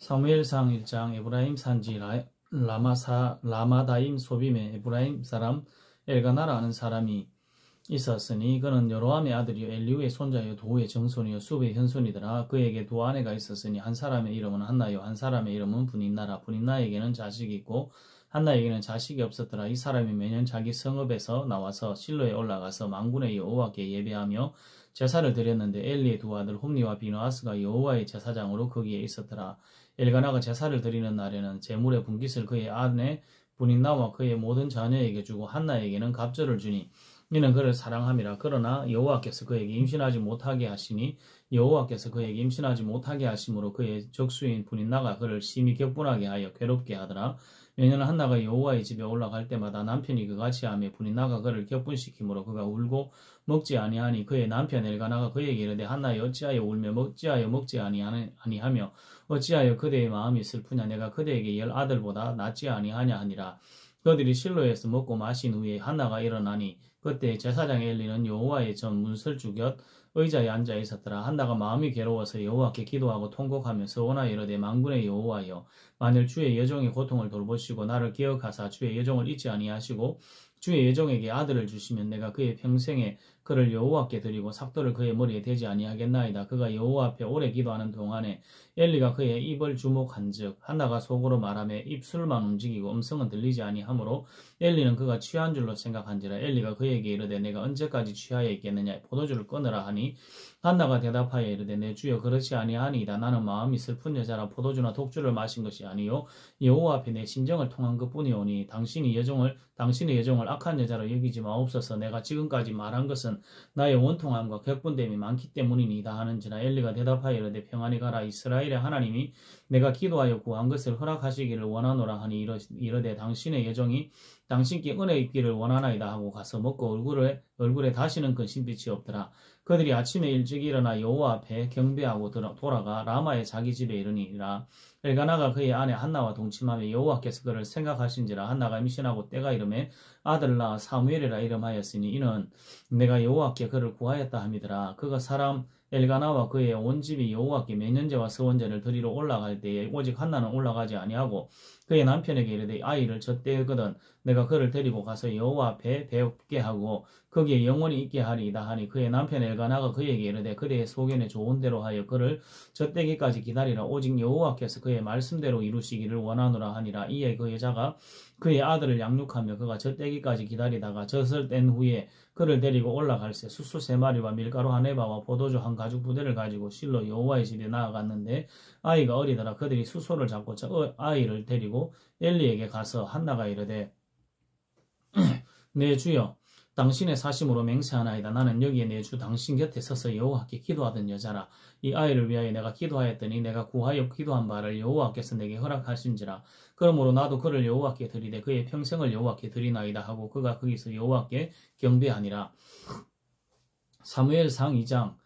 사무엘상 1장 에브라임 산지 라마다임 소빔에 에브라임 사람 엘가나라는 사람이 있었으니 그는 여로함의 아들이요 엘리우의 손자요 도우의 정손이요 수베의 현손이더라. 그에게 두 아내가 있었으니 한 사람의 이름은 한나요 한 사람의 이름은 분인나라. 분인나에게는 자식이 있고 한나에게는 자식이 없었더라. 이 사람이 매년 자기 성읍에서 나와서 실로에 올라가서 만군의 여호와께 예배하며 제사를 드렸는데 엘리의 두 아들 홈니와 비느하스가 여호와의 제사장으로 거기에 있었더라. 엘가나가 제사를 드리는 날에는 제물의 분깃을 그의 아내 분인나와 그의 모든 자녀에게 주고 한나에게는 갑절을 주니 이는 그를 사랑함이라. 그러나 여호와께서 그에게 임신하지 못하게 하시니 여호와께서 그에게 임신하지 못하게 하심으로 그의 적수인 분인나가 그를 심히 격분하게 하여 괴롭게 하더라. 매년 한나가 여호와의 집에 올라갈 때마다 남편이 그같이 하며 분인나가 그를 격분시키므로 그가 울고 먹지 아니하니 그의 남편 엘가나가 그에게 이르되 한나여 어찌하여 울며 어찌하여 먹지 아니하며 어찌하여 그대의 마음이 슬프냐. 내가 그대에게 10 아들보다 낫지 아니하냐 하니라. 그들이 실로에서 먹고 마신 후에 한나가 일어나니 그때 제사장 엘리는 여호와의 전 문설주 곁 의자에 앉아 있었더라. 한나가 마음이 괴로워서 여호와께 기도하고 통곡하면서 원하여 이르되 만군의 여호와여 만일 주의 여종의 고통을 돌보시고 나를 기억하사 주의 여종을 잊지 아니하시고 주의 여종에게 아들을 주시면 내가 그의 평생에 그를 여호와께 드리고 삭도를 그의 머리에 대지 아니하겠나이다. 그가 여호와 앞에 오래 기도하는 동안에 엘리가 그의 입을 주목한즉 한나가 속으로 말하며 입술만 움직이고 음성은 들리지 아니하므로 엘리는 그가 취한 줄로 생각한지라. 엘리가 그에게 이르되 내가 언제까지 취하여 있겠느냐. 포도주를 끊으라 하니 한나가 대답하여 이르되 내 주여 그렇지 아니하니이다. 나는 마음이 슬픈 여자라 포도주나 독주를 마신 것이 아니요 여호와 앞에 내 심정을 통한 것뿐이오니 당신의 여종을 악한 여자로 여기지 마옵소서. 내가 지금까지 말한 것은 나의 원통함과 격분됨이 많기 때문이니이다 하는지라. 엘리가 대답하여 이르되 평안히 가라. 이스라엘의 하나님이 내가 기도하여 구한 것을 허락하시기를 원하노라 하니 이르되 당신의 여종이 당신께 은혜 있기를 원하나이다 하고 가서 먹고 얼굴에 다시는 근심빛이 없더라. 그들이 아침에 일찍 일어나 여호와 앞에 경배하고 돌아가 라마의 자기 집에 이르니라. 엘가나가 그의 아내 한나와 동침하며 여호와께서 그를 생각하신지라. 한나가 임신하고 때가 이르매 아들을 낳아 사무엘이라 이름하였으니 이는 내가 여호와께 그를 구하였다 함이더라. 그가 사람 엘가나와 그의 온 집이 여호와께 매년제와 서원제를 드리러 올라갈 때에 오직 한나는 올라가지 아니하고 그의 남편에게 이르되 아이를 젖대거든 내가 그를 데리고 가서 여호와 앞에 배웁게 하고 거기에 영원히 있게 하리이다 하니 그의 남편 엘가나가 그에게 이르되 그대의 소견에 좋은 대로 하여 그를 젖대기까지 기다리라. 오직 여호와께서 그의 말씀대로 이루시기를 원하노라 하니라. 이에 그 여자가 그의 아들을 양육하며 그가 젖대기까지 기다리다가 젖을 뗀 후에 그를 데리고 올라갈새 수소 3마리와 밀가루 1에바와 포도주 1가죽 부대를 가지고 실로 여호와의 집에 나아갔는데 아이가 어리더라. 그들이 수소를 잡고 저 아이를 데리고 엘리에게 가서 한나가 이르되 내 주여 당신의 사심으로 맹세하나이다. 나는 여기에 내 주 당신 곁에 서서 여호와께 기도하던 여자라. 이 아이를 위하여 내가 기도하였더니 내가 구하여 기도한 바를 여호와께서 내게 허락하신지라. 그러므로 나도 그를 여호와께 드리되 그의 평생을 여호와께 드리나이다 하고 그가 거기서 여호와께 경배하니라. 사무엘상 2장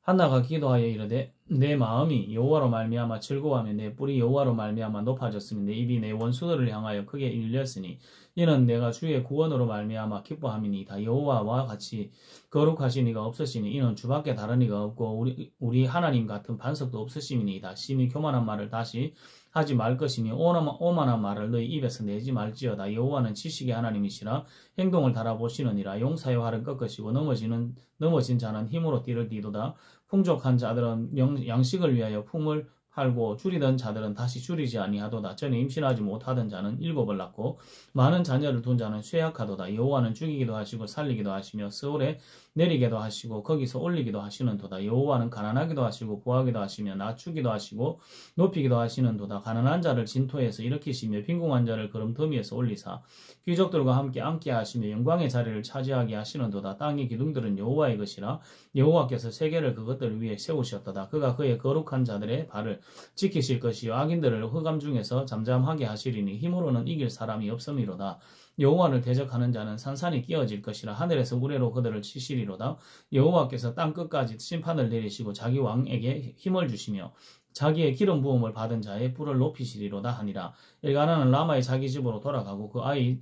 한나가 기도하여 이르되 내 마음이 여호와로 말미암아 즐거워하며 내 뿔이 여호와로 말미암아 높아졌으니 내 입이 내 원수들을 향하여 크게 일렸으니 이는 내가 주의 구원으로 말미암아 기뻐함이니이다. 여호와와 같이 거룩하신 이가 없으시니 이는 주밖에 다른 이가 없고 우리 하나님 같은 반석도 없으심이니이다. 심히 교만한 말을 다시 하지 말 것이니 오만한 말을 너희 입에서 내지 말지어다. 여호와는 지식의 하나님이시라 행동을 달아보시느니라. 용사의 활은 꺾으시고 넘어진 자는 힘으로 띠를 띠도다. 풍족한 자들은 양식을 위하여 품을 팔고 줄이던 자들은 다시 줄이지 아니하도다. 전에 임신하지 못하던 자는 7을 낳고 많은 자녀를 둔 자는 쇠약하도다. 여호와는 죽이기도 하시고 살리기도 하시며 서울에 내리게도 하시고 거기서 올리기도 하시는도다. 여호와는 가난하기도 하시고 부하기도 하시며 낮추기도 하시고 높이기도 하시는도다. 가난한 자를 진토에서 일으키시며 빈궁한 자를 구름더미에서 올리사 귀족들과 함께 앉게 하시며 영광의 자리를 차지하게 하시는도다. 땅의 기둥들은 여호와의 것이라 여호와께서 세계를 그것들을 위해 세우셨도다. 그가 그의 거룩한 자들의 발을 지키실 것이요 악인들을 흑암 중에서 잠잠하게 하시리니 힘으로는 이길 사람이 없음이로다. 여호와를 대적하는 자는 산산이 끼어질 것이라 하늘에서 우레로 그들을 치시리로다. 여호와께서 땅 끝까지 심판을 내리시고 자기 왕에게 힘을 주시며 자기의 기름 부음을 받은 자의 뿔을 높이시리로다 하니라. 엘가나는 라마의 자기 집으로 돌아가고 그 아이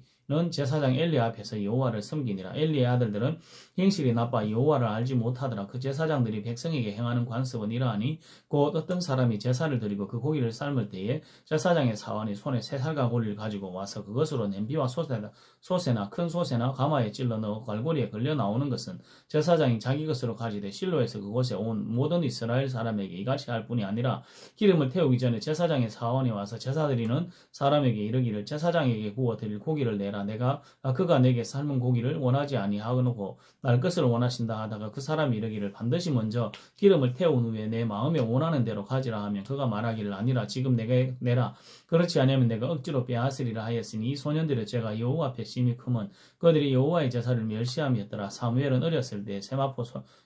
제사장 엘리 앞에서 여호와를 섬기니라. 엘리의 아들들은 행실이 나빠 여호와를 알지 못하더라. 그 제사장들이 백성에게 행하는 관습은 이러하니 곧 어떤 사람이 제사를 드리고 그 고기를 삶을 때에 제사장의 사원이 손에 새살과 고리를 가지고 와서 그것으로 냄비와 소새나 큰 소새나 가마에 찔러 넣어 갈고리에 걸려 나오는 것은 제사장이 자기 것으로 가지되 실로에서 그곳에 온 모든 이스라엘 사람에게 이같이 할 뿐이 아니라 기름을 태우기 전에 제사장의 사원이 와서 제사 드리는 사람에게 이르기를 제사장에게 구워 드릴 고기를 내라. 그가 내게 삶은 고기를 원하지 아니하고 날 것을 원하신다 하다가 그 사람이 이르기를 반드시 먼저 기름을 태운 후에 내 마음에 원하는 대로 가지라 하면 그가 말하기를 아니라 지금 내게 내라. 그렇지 아니하면 내가 억지로 빼앗으리라 하였으니 이 소년들의 죄가 여호와 앞에 심히 크면 그들이 여호와의 제사를 멸시함이었더라. 사무엘은 어렸을 때 세마포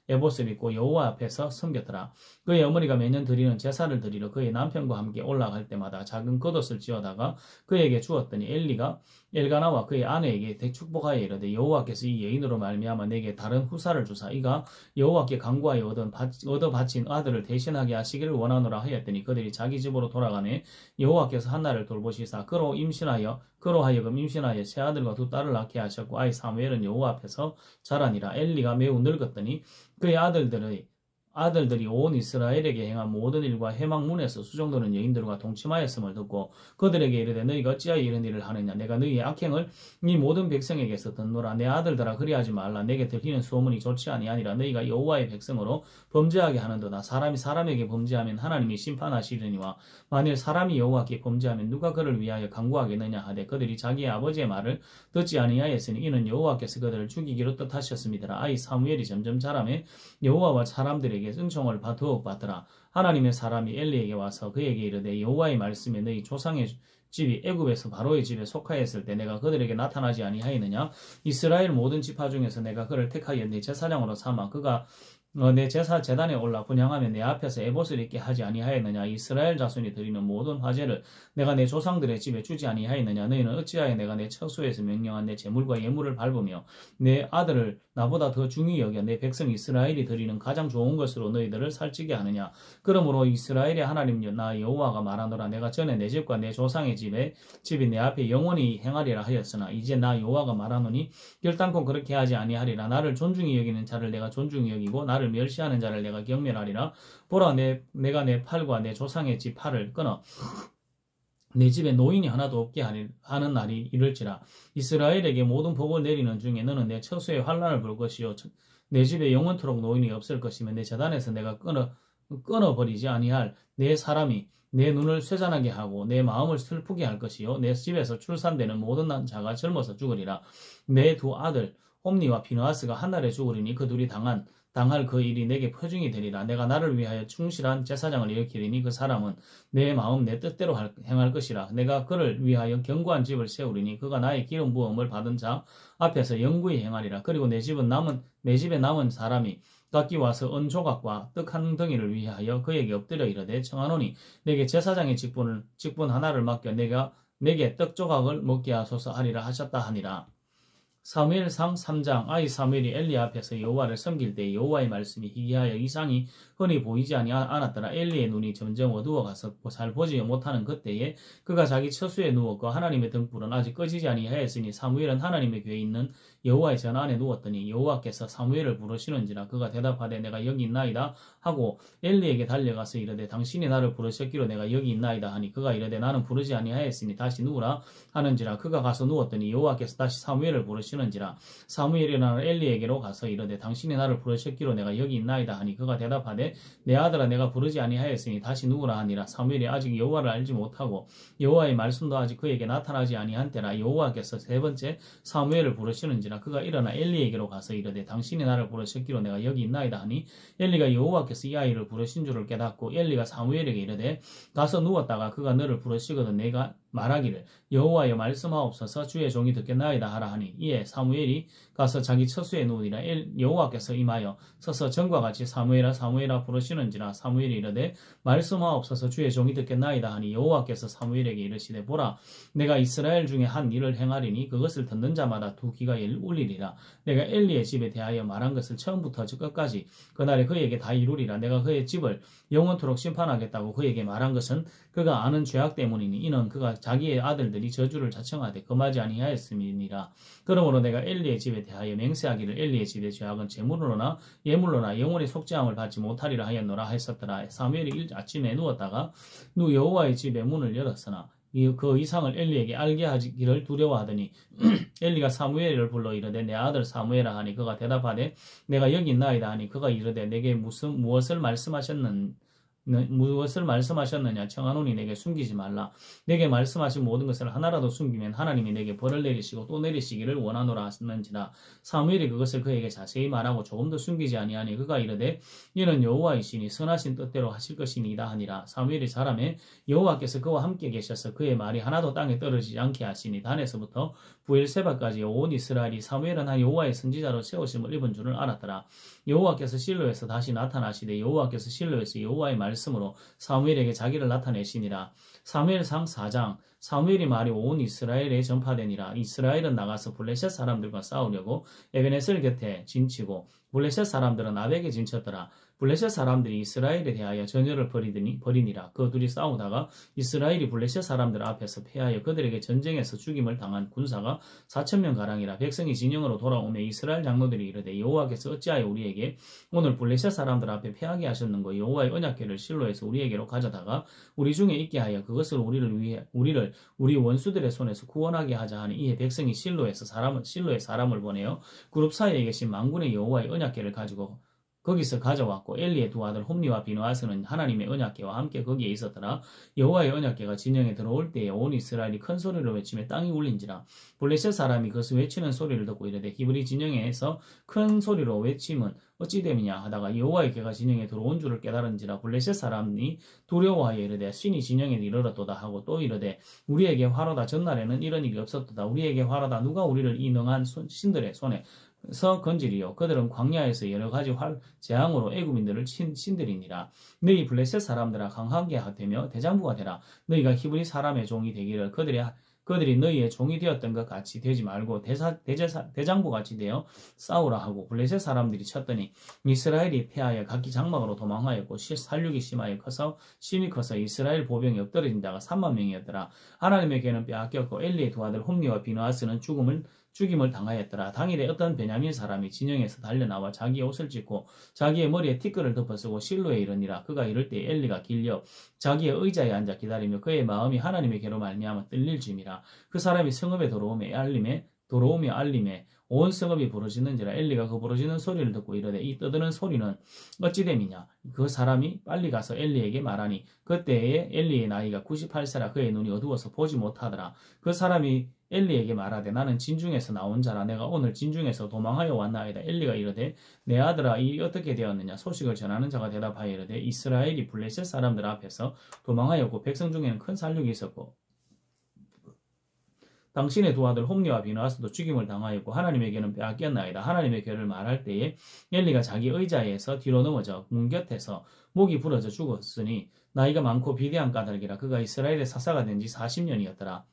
에봇을 입고 여호와 앞에서 섬겼더라. 그의 어머니가 매년 드리는 제사를 드리러 그의 남편과 함께 올라갈 때마다 작은 겉옷을 지어다가 그에게 주었더니 엘리가 엘가나와 그의 아내에게 축복하여 이르되 여호와께서 이 여인으로 말미암아 내게 다른 후사를 주사 이가 여호와께 간구하여 얻어 바친 아들을 대신하게 하시기를 원하노라 하였더니 그들이 자기 집으로 돌아가매 여호와께서 한나를 돌보시사 그로 하여금 임신하여 세 아들과 두 딸을 낳게 하셨고 아이 사무엘은 여호와 앞에서 자라니라. 엘리가 매우 늙었더니 그의 아들들이 온 이스라엘에게 행한 모든 일과 해망문에서 수종도는 여인들과 동침하였음을 듣고 그들에게 이르되 너희가 어찌하여 이런 일을 하느냐. 내가 너희의 악행을 이 모든 백성에게서 듣노라. 내 아들들아 그리하지 말라. 내게 들리는 소문이 좋지 아니하니라. 너희가 여호와의 백성으로 범죄하게 하는도다. 사람이 사람에게 범죄하면 하나님이 심판하시려니와 만일 사람이 여호와께 범죄하면 누가 그를 위하여 간구하겠느냐 하되 그들이 자기의 아버지의 말을 듣지 아니하였으니 이는 여호와께서 그들을 죽이기로 뜻하셨음이더라. 아이 사무엘이 점점 자라매 여호와와 사람들에게 은총을 더욱 받더라. 하나님의 사람이 엘리에게 와서 그에게 이르되 여호와의 말씀에 너희 조상의 집이 애굽에서 바로의 집에 속하였을 때 내가 그들에게 나타나지 아니하였느냐. 이스라엘 모든 지파 중에서 내가 그를 택하여 내 제사장으로 삼아 그가 내 제단에 올라 분향하며 내 앞에서 에봇을 입게 하지 아니하였느냐. 이스라엘 자손이 드리는 모든 화제를 내가 내 조상들의 집에 주지 아니하였느냐. 너희는 어찌하여 내가 내 처소에서 명령한 내 제물과 예물을 밟으며 내 아들을 나보다 더 중히 여겨 내 백성 이스라엘이 드리는 가장 좋은 것으로 너희들을 살찌게 하느냐. 그러므로 이스라엘의 하나님 나 여호와가 말하노라. 내가 전에 내 집과 내 조상의 집이 내 앞에 영원히 행하리라 하였으나 이제 나 여호와가 말하노니 결단코 그렇게 하지 아니하리라. 나를 존중히 여기는 자를 내가 존중히 여기고 나를 멸시하는 자를 내가 경멸하리라. 보라 내가 내 팔과 내 조상의 집 팔을 끊어 내 집에 노인이 하나도 없게 하는 날이 이럴지라. 이스라엘에게 모든 복을 내리는 중에 너는 내 처소에 환난을 볼 것이요 내 집에 영원토록 노인이 없을 것이며 내 제단에서 내가 끊어버리지 아니할 내 사람이 내 눈을 쇠잔하게 하고 내 마음을 슬프게 할 것이요 내 집에서 출산되는 모든 자가 젊어서 죽으리라. 내 두 아들 홈니와 비느하스가 한 날에 죽으리니 그 둘이 당할 그 일이 내게 표징이 되리라. 내가 나를 위하여 충실한 제사장을 일으키리니 그 사람은 내 마음 내 뜻대로 행할 것이라. 내가 그를 위하여 견고한 집을 세우리니 그가 나의 기름 부음을 받은 자 앞에서 영구히 행하리라. 그리고 내 집에 남은 사람이 각기 와서 은 조각과 떡 한 덩이를 위하여 그에게 엎드려 이르되 청하노니 내게 제사장의 직분 하나를 맡겨 내게 떡 조각을 먹게 하소서 하리라 하셨다 하니라. 사무엘상 3장. 아이 사무엘이 엘리 앞에서 여호와를 섬길 때 여호와의 말씀이 희귀하여 이상이 흔히 보이지 않았더라. 엘리의 눈이 점점 어두워가서 잘 보지 못하는 그때에 그가 자기 처수에 누웠고 하나님의 등불은 아직 꺼지지 아니하였으니 사무엘은 하나님의 궤에 있는 여호와의 전 안에 누웠더니 여호와께서 사무엘을 부르시는지라. 그가 대답하되 내가 여기 있나이다 하고 엘리에게 달려가서 이르되 당신이 나를 부르셨기로 내가 여기 있나이다 하니 그가 이르되 나는 부르지 아니하였으니 다시 누우라 하는지라. 그가 가서 누웠더니 여호와께서 다시 사무엘을 부르시는지라. 사무엘이 나는 엘리에게로 가서 이르되 당신이 나를 부르셨기로 내가 여기 있나이다 하니 그가 대답하되 내 아들아 내가 부르지 아니하였으니 다시 누우라 하니라. 사무엘이 아직 여호와를 알지 못하고 여호와의 말씀도 아직 그에게 나타나지 아니한 때라. 여호와께서 세 번째 사무엘을 부르시는지라. 그가 일어나 엘리에게로 가서 이르되 당신이 나를 부르셨기로 내가 여기 있나이다 하니 엘리가 여호와께서 이 아이를 부르신 줄을 깨닫고 엘리가 사무엘에게 이르되 가서 누웠다가 그가 너를 부르시거든 내가 말하기를 여호와여 말씀하옵소서 주의 종이 듣겠나이다 하라 하니 이에 사무엘이 가서 자기 처수에 누우니라. 여호와께서 임하여 서서 전과 같이 사무엘아 부르시는지라. 사무엘이 이르되 말씀하옵소서 주의 종이 듣겠나이다 하니 여호와께서 사무엘에게 이르시되 보라 내가 이스라엘 중에 한 일을 행하리니 그것을 듣는 자마다 두 귀가 울리리라. 내가 엘리의 집에 대하여 말한 것을 처음부터 끝까지 그날에 그에게 다 이루리라. 내가 그의 집을 영원토록 심판하겠다고 그에게 말한 것은 그가 아는 죄악 때문이니 이는 그가 자기의 아들들이 저주를 자청하되 금하지 아니하였음이니라. 그러므로 내가 엘리의 집에 대하여 맹세하기를 엘리의 집의 죄악은 재물로나 예물로나 영원히 속죄함을 받지 못하리라 하였노라 했었더라. 사무엘이 아침에 누웠다가 여호와의 집의 문을 열었으나 그 이상을 엘리에게 알게 하기를 두려워하더니 엘리가 사무엘을 불러 이르되 내 아들 사무엘아 하니 그가 대답하되 내가 여기 있나이다 하니 그가 이르되 내게 무엇을 말씀하셨느냐 청하노니 내게 숨기지 말라. 내게 말씀하신 모든 것을 하나라도 숨기면 하나님이 내게 벌을 내리시고 또 내리시기를 원하노라 하셨는지라. 사무엘이 그것을 그에게 자세히 말하고 조금도 숨기지 아니하니 그가 이르되 이는 여호와이시니 선하신 뜻대로 하실 것이니이다 하니라. 사무엘이 사람에 여호와께서 그와 함께 계셔서 그의 말이 하나도 땅에 떨어지지 않게 하시니 단에서부터 부엘세바까지 온 이스라엘이 사무엘은 한 여호와의 선지자로 세우심을 입은 줄을 알았더라. 여호와께서 실로에서 다시 나타나시되 여호와께서 실로에서 여호와의 말씀으로 사무엘에게 자기를 나타내시니라. 사무엘상 4장. 사무엘이 말이 온 이스라엘에 전파되니라. 이스라엘은 나가서 블레셋 사람들과 싸우려고 에베네셀 곁에 진치고 블레셋 사람들은 아벡에 진쳤더라. 블레셋 사람들이 이스라엘에 대하여 전열을 벌이니라. 그 둘이 싸우다가 이스라엘이 블레셋 사람들 앞에서 패하여 그들에게 전쟁에서 죽임을 당한 군사가 4,000명 가량이라. 백성이 진영으로 돌아오며 이스라엘 장로들이 이르되 여호와께서 어찌하여 우리에게 오늘 블레셋 사람들 앞에 패하게 하셨는고 여호와의 언약궤를 실로에서 우리에게로 가져다가 우리 중에 있게 하여 그것을 우리를 우리 원수들의 손에서 구원하게 하자 하니 이에 백성이 실로에 사람을 보내어 그룹 사이에 계신 만군의 여호와의 언약궤를 가지고 거기서 가져왔고 엘리의 두 아들 홈리와 비누아스는 하나님의 언약궤와 함께 거기에 있었더라. 여호와의 언약궤가 진영에 들어올 때에 온 이스라엘이 큰 소리로 외치며 땅이 울린지라. 블레셋 사람이 그것을 외치는 소리를 듣고 이르되 히브리 진영에서 큰 소리로 외침은 어찌 됨이냐 하다가 여호와의 궤가 진영에 들어온 줄을 깨달은지라. 블레셋 사람이 두려워하여 이르되 신이 진영에 이르렀도다 하고 또 이르되 우리에게 화로다. 전날에는 이런 일이 없었도다. 우리에게 화로다. 누가 우리를 이 능한 신들의 손에 건지리요. 그들은 광야에서 여러 가지 재앙으로 애굽인들을 친 신들이니라. 너희 블레셋 사람들아 강하게 되며 대장부가 되라. 너희가 히브리 사람의 종이 되기를 그들이 너희의 종이 되었던 것 같이 되지 말고 대장부 같이 되어 싸우라 하고 블레셋 사람들이 쳤더니 이스라엘이 패하여 각기 장막으로 도망하였고 살육이 심히 커서 이스라엘 보병이 엎드러진 자가 3만 명이었더라. 하나님의 궤는 빼앗겼고 엘리의 두 아들 홈리와 비누아스는 죽임을 당하였더라. 당일에 어떤 베냐민 사람이 진영에서 달려나와 자기의 옷을 찢고 자기의 머리에 티끌을 덮어쓰고 실로에 이르니라. 그가 이를 때 엘리가 길려 자기의 의자에 앉아 기다리며 그의 마음이 하나님의 궤로 말미암아 떨릴지미라. 그 사람이 성읍에 들어오며 알림에 온 성읍이 부르짖는지라. 엘리가 그 부르짖는 소리를 듣고 이르되 이 떠드는 소리는 어찌 됨이냐. 그 사람이 빨리 가서 엘리에게 말하니 그때에 엘리의 나이가 98세라. 그의 눈이 어두워서 보지 못하더라. 그 사람이 엘리에게 말하되 나는 진중에서 나온 자라. 내가 오늘 진중에서 도망하여 왔나이다. 엘리가 이르되 내 아들아 이 어떻게 되었느냐. 소식을 전하는 자가 대답하여 이르되 이스라엘이 블레셋 사람들 앞에서 도망하였고 백성 중에는 큰 살육이 있었고 당신의 두 아들 홈리와 비누아스도 죽임을 당하였고 하나님에게는 빼앗겼나이다. 하나님의 궤를 말할 때에 엘리가 자기 의자에서 뒤로 넘어져 문 곁에서 목이 부러져 죽었으니 나이가 많고 비대한 까닭이라. 그가 이스라엘의 사사가 된 지 40년이었더라.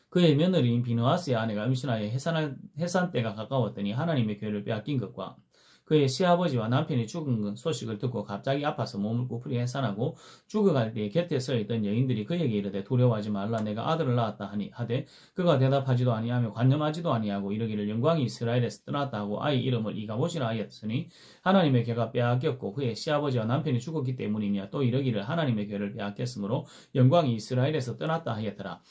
그의 며느리인 비누아스의 아내가 임신하여 해산 때가 가까웠더니 하나님의 궤를 빼앗긴 것과 그의 시아버지와 남편이 죽은 소식을 듣고 갑자기 아파서 몸을 꾸풀이 해산하고 죽어갈 때에 곁에 서 있던 여인들이 그에게 이르되 두려워하지 말라. 내가 아들을 낳았다 하되 그가 대답하지도 아니하며 관념하지도 아니하고 이르기를 영광이 이스라엘에서 떠났다 하고 아이 이름을 이가봇이라 하였으니 하나님의 궤가 빼앗겼고 그의 시아버지와 남편이 죽었기 때문이며 또 이르기를 하나님의 궤를 빼앗겼으므로 영광이 이스라엘에서 떠났다 하였더라.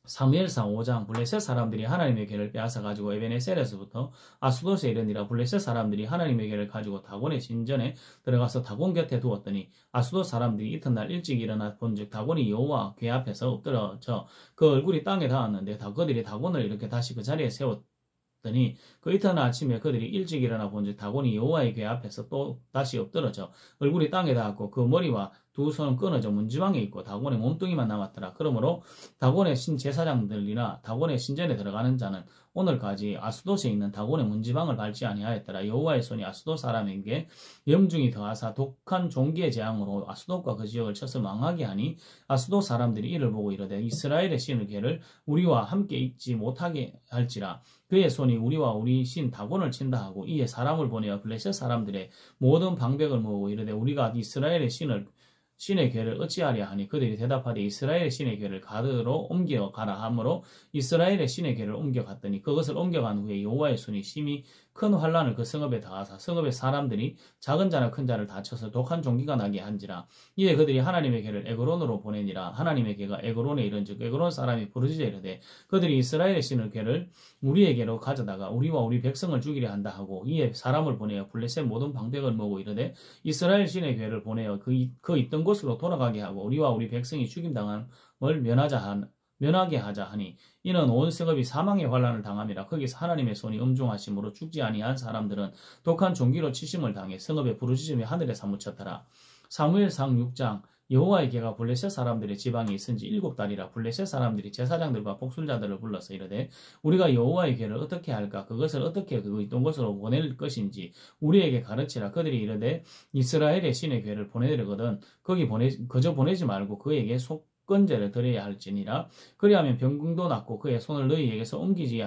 사무엘상 5장. 블레셋 사람들이 하나님의 궤를 빼앗아 가지고 에베네셀에서부터 아스돗에 이르니라. 블레셋 사람들이 하나님의 궤를 가지고 다곤의 신전에 들어가서 다곤 곁에 두었더니 아스돗 사람들이 이튿날 일찍 일어나 본즉 다곤이 여호와 궤 앞에서 엎드러져 그 얼굴이 땅에 닿았는데 그들이 다곤을 이렇게 다시 그 자리에 세웠더니 그 이튿날 아침에 그들이 일찍 일어나 본즉 다곤이 여호와의 궤 앞에서 또 다시 엎드러져 얼굴이 땅에 닿았고 그 머리와 두 손은 끊어져 문지방에 있고 다곤의 몸뚱이만 남았더라. 그러므로 다곤의 신제사장들이나 다곤의 신전에 들어가는 자는 오늘까지 아스돗에 있는 다곤의 문지방을 밟지 아니하였더라. 여호와의 손이 아스돗 사람에게 염중이 더하사 독한 종기의 재앙으로 아스돗과 그 지역을 쳐서 망하게 하니 아스돗 사람들이 이를 보고 이르되 이스라엘의 신의 궤를 우리와 함께 있지 못하게 할지라. 그의 손이 우리와 우리 신 다곤을 친다 하고 이에 사람을 보내어 블레셋 사람들의 모든 방백을 모으고 이르되 우리가 이스라엘의 신을 신의 궤를 어찌하랴 하니 그들이 대답하되 이스라엘의 신의 궤를 가드로 옮겨가라 하므로 이스라엘의 신의 궤를 옮겨갔더니 그것을 옮겨간 후에 여호와의 손이 심히 큰 환란을 그 성읍에 다하사 성읍의 사람들이 작은 자나 큰 자를 다쳐서 독한 종기가 나게 한지라. 이에 그들이 하나님의 궤를 에그론으로 보내니라. 하나님의 궤가 에그론에 이른즉 에그론 사람이 부르짖어 이르되 그들이 이스라엘의 신의 궤를 우리에게로 가져다가 우리와 우리 백성을 죽이려 한다 하고 이에 사람을 보내어 블레셋 모든 방백을 모으고 이르되 이스라엘 신의 궤를 보내어 그 있던 곳으로 돌아가게 하고 우리와 우리 백성이 죽임당함을 면하게 하자 하니 이는 온 성읍이 사망의 환란을 당함이라. 거기서 하나님의 손이 엄중하심으로 죽지 아니한 사람들은 독한 종기로 치심을 당해 성읍의 부르짖음이 하늘에 사무쳤더라. 사무엘상 6장 여호와의 궤가 블레셋 사람들의 지방에 있은지 7달이라. 블레셋 사람들이 제사장들과 복술자들을 불러서 이르되 우리가 여호와의 궤를 어떻게 할까? 그것을 어떻게 그 있던 곳으로 보낼 것인지 우리에게 가르치라. 그들이 이르되 이스라엘의 신의 궤를 보내려거든 거기 그저 보내지 말고 그에게 속건제를 드려야 할지니라. 그리하면 병궁도 낫고 그의 손을 너희에게서 옮기지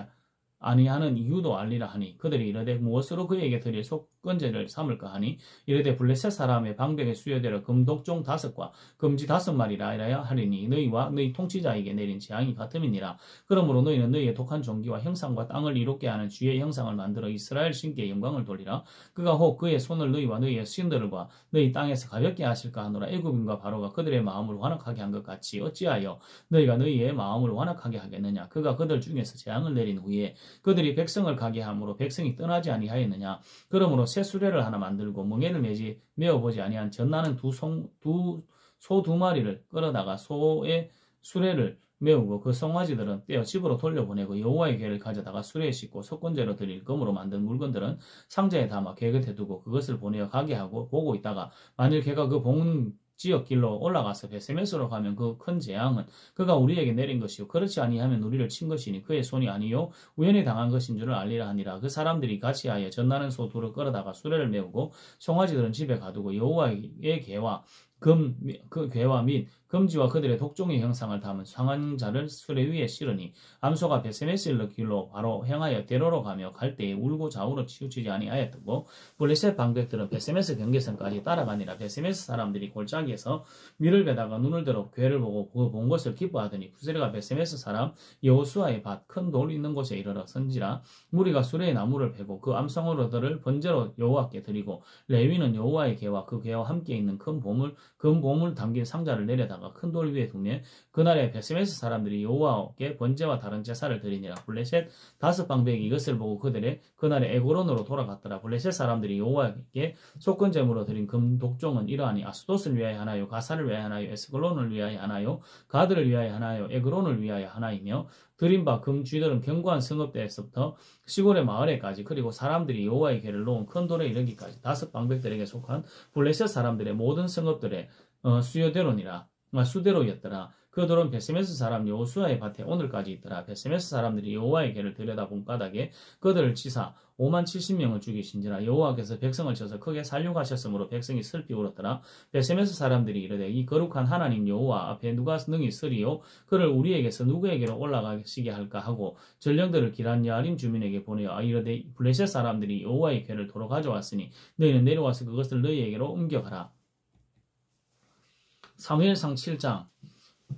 아니하는 이유도 알리라 하니 그들이 이르되 무엇으로 그에게 드릴 속건제를 삼을까 하니 이르되 블레셋 사람의 방백의 수요대로 금독종 5과 금지 5마리라 하리니 너희와 너희 통치자에게 내린 재앙이 같음이니라. 그러므로 너희는 너희의 독한 종기와 형상과 땅을 이롭게 하는 주의 형상을 만들어 이스라엘 신께 영광을 돌리라. 그가 혹 그의 손을 너희와 너희의 신들과 너희 땅에서 가볍게 하실까 하노라. 애굽인과 바로가 그들의 마음을 완악하게 한 것 같이 어찌하여 너희가 너희의 마음을 완악하게 하겠느냐. 그가 그들 중에서 재앙을 내린 후에 그들이 백성을 가게 함으로 백성이 떠나지 아니하였느냐. 그러므로 새 수레를 하나 만들고 멍에를 메어보지 아니한 젖나는 소 2마리를 끌어다가 소의 수레를 메우고 그 송아지들은 떼어 집으로 돌려보내고 여호와의 궤를 가져다가 수레에 싣고 속건제로 드릴 금으로 만든 물건들은 상자에 담아 궤 곁에 두고 그것을 보내어 가게 하고 보고 있다가 만일 궤가 그 봉 지역 길로 올라가서 베세메스로 가면 그 큰 재앙은 그가 우리에게 내린 것이요 그렇지 아니하면 우리를 친 것이니 그의 손이 아니요 우연히 당한 것인 줄을 알리라 하니라. 그 사람들이 같이 하여 젖나는 소 2를 끌어다가 수레를 메우고 송아지들은 집에 가두고 여호와의 궤와 그 궤와 및 금지와 그들의 독종의 형상을 담은 상한자를 수레 위에 실으니 암소가 베세메스를 길로 바로 향하여 데로로 가며 갈 때에 울고 좌우로 치우치지 아니하였고 블레셋 방백들은 베세메스 경계선까지 따라가니라. 베세메스 사람들이 골짜기에서 밀을 베다가 눈을 들어 궤를 보고 그 본 것을 기뻐하더니 부세레가 베세메스 사람 여호수아의 밭 큰 돌 있는 곳에 이르러 선지라. 무리가 수레의 나무를 베고 그 암송어들을 번제로 여호와께 드리고 레위는 여호와의 궤와 그 궤와 함께 있는 큰 보물 담긴 상자를 내려다가 큰 돌 위에 두며 그날에 베세메스 사람들이 여호와께 번제와 다른 제사를 드리니라. 블레셋 5방백이 이것을 보고 그날에 에그론으로 돌아갔더라. 블레셋 사람들이 여호와께 속건제물로 드린 금 독종은 이러하니 아스돗을 위하여 하나요 가사를 위하여 하나요 에스글론을 위하여 하나요 가드를 위하여 하나요 에그론을 위하여 하나이며 드린 바 금 쥐들은 견고한 성읍대에서부터 시골의 마을에까지 그리고 사람들이 여호와의 궤를 놓은 큰 돌에 이르기까지 5방백들에게 속한 블레셋 사람들의 모든 성읍들의 수대로였더라. 그 돌은 베세메스 사람 여호수아의 밭에 오늘까지 있더라. 베세메스 사람들이 여호와의 궤를 들여다본 까닭에 그들을 치사 570명을 죽이신지라. 여호와께서 백성을 쳐서 크게 살육하셨으므로 백성이 슬피 울었더라. 베세메스 사람들이 이르되 이 거룩한 하나님 여호와 앞에 누가 능히 서리요 그를 우리에게서 누구에게로 올라가시게 할까 하고 전령들을 기럇야림 주민에게 보내어 이르되 블레셋 사람들이 여호와의 궤를 도로 가져왔으니 너희는 내려와서 그것을 너희에게로 옮겨가라. 사무엘상 7장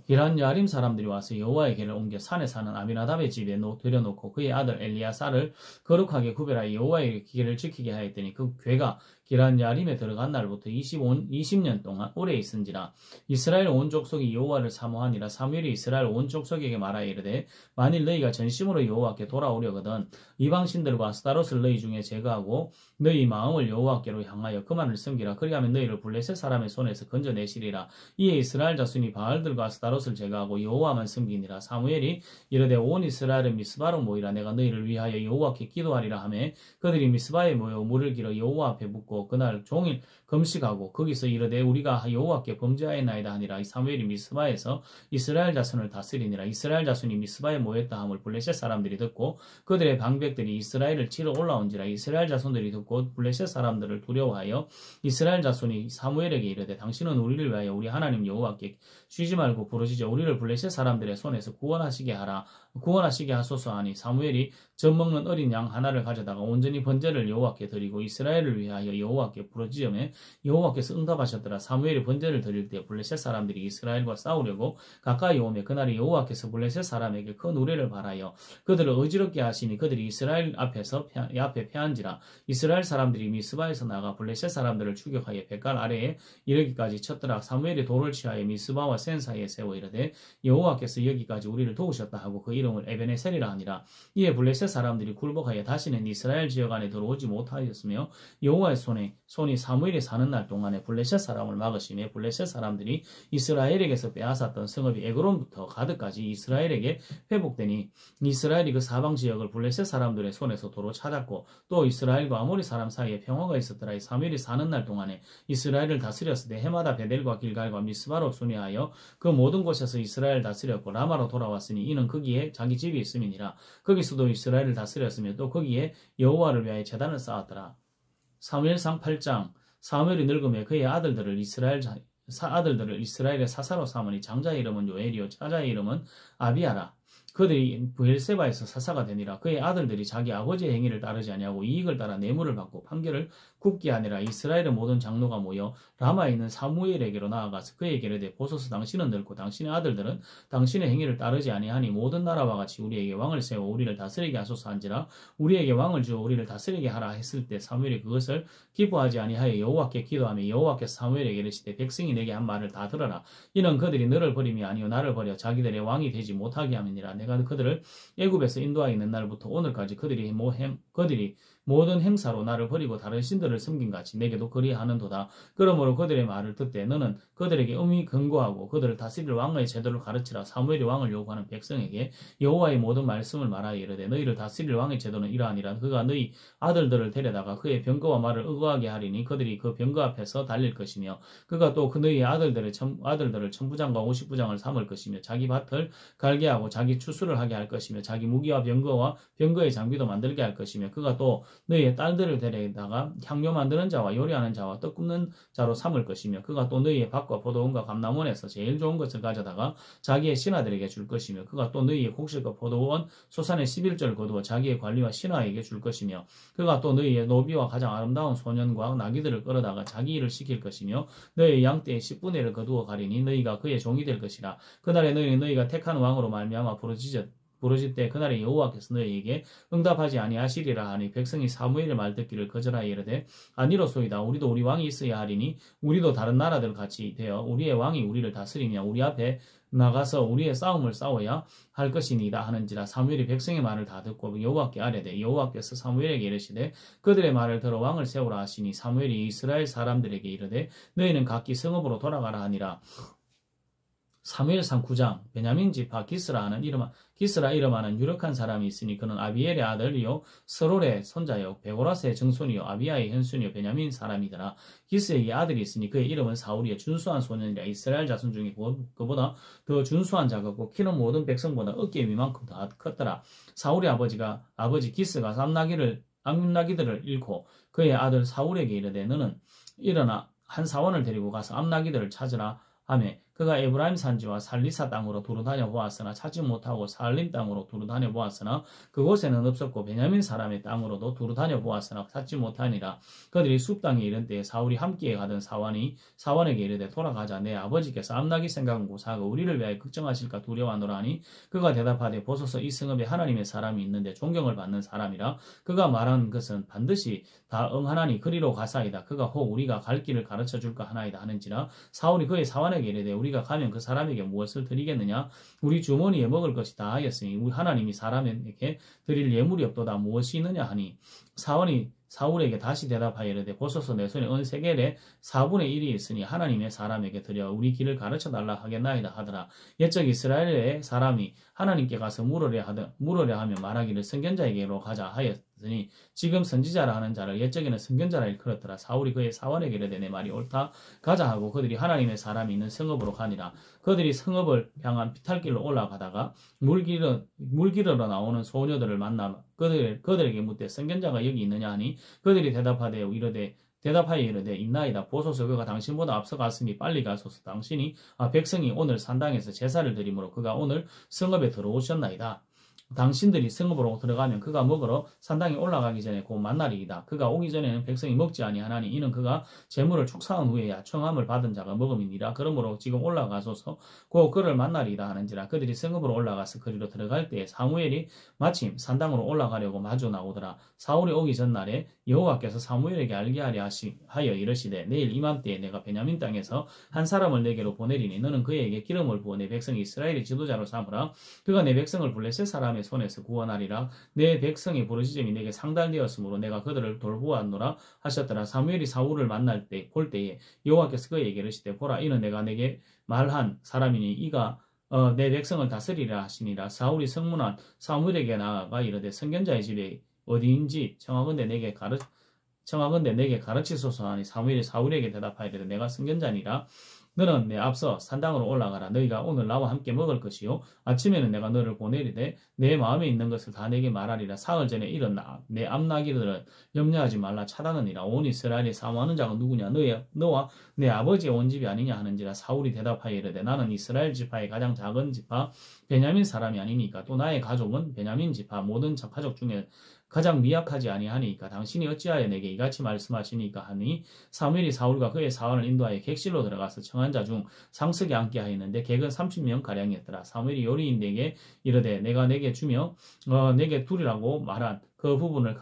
기럇야림 사람들이 와서 여호와의 궤를 옮겨 산에 사는 아미나답의 집에 들여놓고 그의 아들 엘리야사를 거룩하게 구별하여 여호와의 궤를 지키게 하였더니 그 궤가 기럇야림에 들어간 날부터 20년 동안 오래 있은지라. 이스라엘 온 족속이 여호와를 사모하니라. 사무엘이 이스라엘 온 족속에게 말하여 이르되 만일 너희가 전심으로 여호와께 돌아오려거든 이방 신들과 아스타롯을 너희 중에 제거하고 너희 마음을 여호와께로 향하여 그만을 섬기라. 그리하면 너희를 블레셋 사람의 손에서 건져내시리라. 이에 이스라엘 자손이 바알들과 아스타롯을 제거하고 여호와만 섬기니라. 사무엘이 이르되 온 이스라엘은 미스바로 모이라. 내가 너희를 위하여 여호와께 기도하리라 하매 그들이 미스바에 모여 물을 길어 여호와 앞에 붓고 그날 종일 금식하고 거기서 이르되 우리가 여호와께 범죄하였나이다 하니라. 사무엘이 미스바에서 이스라엘 자손을 다스리니라. 이스라엘 자손이 미스바에 모였다 함을 블레셋 사람들이 듣고 그들의 방백들이 이스라엘을 치러 올라온지라. 이스라엘 자손들이 듣고 블레셋 사람들을 두려워하여 이스라엘 자손이 사무엘에게 이르되 당신은 우리를 위하여 우리 하나님 여호와께 쉬지 말고 부르짖어 우리를 블레셋 사람들의 손에서 구원하시게 하라 구원하시게 하소서 하니 사무엘이 젖 먹는 어린 양 하나를 가져다가 온전히 번제를 여호와께 드리고 이스라엘을 위하여 여호와께 부르짖음에 여호와께서 응답하셨더라. 사무엘이 번제를 드릴 때 블레셋 사람들이 이스라엘과 싸우려고 가까이 오매 그날에 여호와께서 블레셋 사람에게 큰 우레를 발하여 그들을 어지럽게 하시니 그들이 이스라엘 앞에 패한지라. 이스라엘 사람들이 미스바에서 나가 블레셋 사람들을 추격하여 백갈 아래에 이르기까지 쳤더라. 사무엘이 돌을 취하여 미스바와 센 사이에 세워 이르되 여호와께서 여기까지 우리를 도우셨다 하고 그 이름을 에베네셀이라 하니라. 이에 블레셋 사람들이 굴복하여 다시는 이스라엘 지역 안에 들어오지 못하였으며 여호와의 손이 사무엘이 사는 날 동안에 블레셋 사람을 막으시며 블레셋 사람들이 이스라엘에게서 빼앗았던 성읍이 에그론부터 가드까지 이스라엘에게 회복되니 이스라엘이 그 사방 지역을 블레셋 사람들의 손에서 도로 찾았고 또 이스라엘과 아모리 사람 사이에 평화가 있었더라. 이 사무엘이 사는 날 동안에 이스라엘을 다스렸을 때 해마다 베델과 길갈과 미스바로 순회하여 그 모든 곳에서 이스라엘 다스렸고 라마로 돌아왔으니 이는 거기에 자기 집이 있음이니라. 거기서도 이스라엘을 다스렸으며 또 거기에 여호와를 위하여 제단을 쌓았더라. 사무엘상 8장. 사무엘이 늙음에 그의 아들들을 이스라엘의 사사로 삼으니 장자의 이름은 요엘이요 차자의 이름은 아비아라. 그들이 브엘세바에서 사사가 되니라. 그의 아들들이 자기 아버지의 행위를 따르지 아니하고 이익을 따라 뇌물을 받고 판결을 굽게 하니라. 이스라엘의 모든 장로가 모여 라마에 있는 사무엘에게로 나아가서 그에게 이르되 보소서 당신은 늙고 당신의 아들들은 당신의 행위를 따르지 아니하니 모든 나라와 같이 우리에게 왕을 세워 우리를 다스리게 하소서 한지라. 우리에게 왕을 주어 우리를 다스리게 하라 했을 때 사무엘이 그것을 기뻐하지 아니하여 여호와께 기도하며 여호와께서 사무엘에게 이르시되 백성이 내게 한 말을 다 들어라. 이는 그들이 너를 버림이 아니요 나를 버려 자기들의 왕이 되지 못하게 함이니라. 내가 그들을 애굽에서 인도하여 있는 날부터 오늘까지 그들이 모든 행사로 나를 버리고 다른 신들을 섬긴 같이 내게도 그리하는도다. 그러므로 그들의 말을 듣되 너는 그들에게 음히 근거하고 그들을 다스릴 왕의 제도를 가르치라. 사무엘이 왕을 요구하는 백성에게 여호와의 모든 말씀을 말하여 이르되 너희를 다스릴 왕의 제도는 이러하니라. 그가 너희 아들들을 데려다가 그의 병거와 말을 의거하게 하리니 그들이 그 병거 앞에서 달릴 것이며 그가 또 그 너희 아들들을 천부장과 50부장을 삼을 것이며 자기 밭을 갈게 하고 자기 추수를 하게 할 것이며 자기 무기와 병거와 병거의 장비도 만들게 할 것이며 그가 또 너희의 딸들을 데려다가 향료 만드는 자와 요리하는 자와 떡 굽는 자로 삼을 것이며 그가 또 너희의 밭과 포도원과 감람원에서 제일 좋은 것을 가져다가 자기의 신하들에게 줄 것이며 그가 또 너희의 곡식과 포도원 소산의 11절을 거두어 자기의 관리와 신하에게 줄 것이며 그가 또 너희의 노비와 가장 아름다운 소년과 나귀들을 끌어다가 자기 일을 시킬 것이며 너희의 양떼의 10분의 1을 거두어 가리니 너희가 그의 종이 될 것이라. 그날에 너희가 택한 왕으로 말미암아 부르짖 때 그날에 여호와께서 너희에게 응답하지 아니하시리라 하니 백성이 사무엘의 말 듣기를 거절하여 이르되 아니로소이다. 우리도 우리 왕이 있어야 하리니 우리도 다른 나라들 같이 되어 우리의 왕이 우리를 다스리며 우리 앞에 나가서 우리의 싸움을 싸워야 할 것이니이다 하는지라. 사무엘이 백성의 말을 다 듣고 여호와께 아뢰되 여호와께서 사무엘에게 이르시되 그들의 말을 들어 왕을 세우라 하시니 사무엘이 이스라엘 사람들에게 이르되 너희는 각기 성읍으로 돌아가라 하니라. 사무엘상 9장. 베냐민 지파 기스라 이름하는 유력한 사람이 있으니 그는 아비엘의 아들이요 스롤의 손자요 베고라스의 정손이요 아비야의 현손이요 베냐민 사람이더라. 기스에게 아들이 있으니 그의 이름은 사울이요 준수한 소년이라. 이스라엘 자손 중에 그보다 더 준수한 자가 없고 키는 모든 백성보다 어깨 위만큼 더 컸더라. 사울의 아버지 기스가 암나기들을 잃고 그의 아들 사울에게 이르되 너는 일어나 한 사원을 데리고 가서 암나기들을 찾으라 하며 그가 에브라임 산지와 살리사 땅으로 두루 다녀 보았으나 찾지 못하고 살림 땅으로 두루 다녀 보았으나 그곳에는 없었고 베냐민 사람의 땅으로도 두루 다녀 보았으나 찾지 못하니라. 그들이 숲 땅에 이른 때에 사울이 함께 가던 사원에게 이르되 돌아가자. 내 아버지께서 암나기 생각은 고사하고 우리를 위하여 걱정하실까 두려워하노라 하니 그가 대답하되 보소서 이 성읍에 하나님의 사람이 있는데 존경을 받는 사람이라. 그가 말한 것은 반드시 다 응하나니 그리로 가사이다. 그가 혹 우리가 갈 길을 가르쳐 줄까 하나이다 하는지라. 사울이 그의 사원에게 이르되 우리가 가면 그 사람에게 무엇을 드리겠느냐? 우리 주머니에 먹을 것이 다 하였으니 우리 하나님이 사람에게 드릴 예물이 없도다. 무엇이 있느냐 하니 사원이 사울에게 다시 대답하여 이르되 보소서 내 손에 은 세겔의 4분의 1이 있으니 하나님의 사람에게 드려 우리 길을 가르쳐 달라 하겠나이다 하더라. 옛적 이스라엘의 사람이 하나님께 가서 물으려 하며 말하기를 선견자에게로 가자 하였으니 지금 선지자라 하는 자를 옛적에는 선견자라 일컬었더라. 사울이 그의 사원에게 이르되 내 말이 옳다 가자 하고 그들이 하나님의 사람이 있는 성읍으로 가니라. 그들이 성읍을 향한 피탈길로 올라가다가 물 기르러 나오는 소녀들을 만나 그들에게 묻되 선견자가 여기 있느냐 하니 그들이 대답하여 이르되 있나이다. 보소서 그가 당신보다 앞서갔으니 빨리 가소서. 백성이 오늘 산당에서 제사를 드리므로 그가 오늘 성읍에 들어오셨나이다. 당신들이 성읍으로 들어가면 그가 먹으러 산당에 올라가기 전에 곧 만날이이다. 그가 오기 전에는 백성이 먹지 아니하나니 이는 그가 재물을 축사한 후에야 청함을 받은 자가 먹음이니라. 그러므로 지금 올라가소서 곧 그를 만날이이다 하는지라. 그들이 성읍으로 올라가서 그리로 들어갈 때에 사무엘이 마침 산당으로 올라가려고 마주 나오더라. 사울이 오기 전날에 여호와께서 사무엘에게 알게 하여 이르시되 내일 이맘때에 내가 베냐민 땅에서 한 사람을 내게로 보내리니 너는 그에게 기름을 부어 내 백성 이스라엘의 지도자로 삼으라. 그가 내 백성을 블레셋 사람의 손에서 구원하리라. 내 백성의 부르짖음이 내게 상달되었으므로 내가 그들을 돌보았노라 하셨더라. 사무엘이 사울을 만날 때 볼 때에 여호와께서 그에게 이르시되 보라 이는 내가 내게 말한 사람이니 이가 내 백성을 다스리라 하시니라. 사울이 성문한 사무엘에게 나아가 이르되 선견자의 집에 어디인지 청하건대 내게 가르치소서 하니 사무엘이 사울에게 대답하이르되 내가 선견자니라. 너는 내 앞서 산당으로 올라가라. 너희가 오늘 나와 함께 먹을 것이요 아침에는 내가 너를 보내리되 내 마음에 있는 것을 다 내게 말하리라. 사흘 전에 이런 내 암나기들을 염려하지 말라. 차단하니라. 온 이스라엘에 사모하는 자가 누구냐? 너와 내 아버지의 온 집이 아니냐 하는지라. 사울이 대답하여 이르되 나는 이스라엘 지파의 가장 작은 지파 베냐민 사람이 아니니까 또 나의 가족은 베냐민 지파 모든 가족 중에 가장 미약하지 아니하니까 당신이 어찌하여 내게 이같이 말씀하시니까 하니 사무엘이 사울과 그의 사원을 인도하여 객실로 들어가서 청한 자 중 상석에 앉게 하였는데 객은 30명 가량이었더라. 사무엘이 요리인에게 이르되 내가 내게 주며 내게 두리라고 말한 그 부분을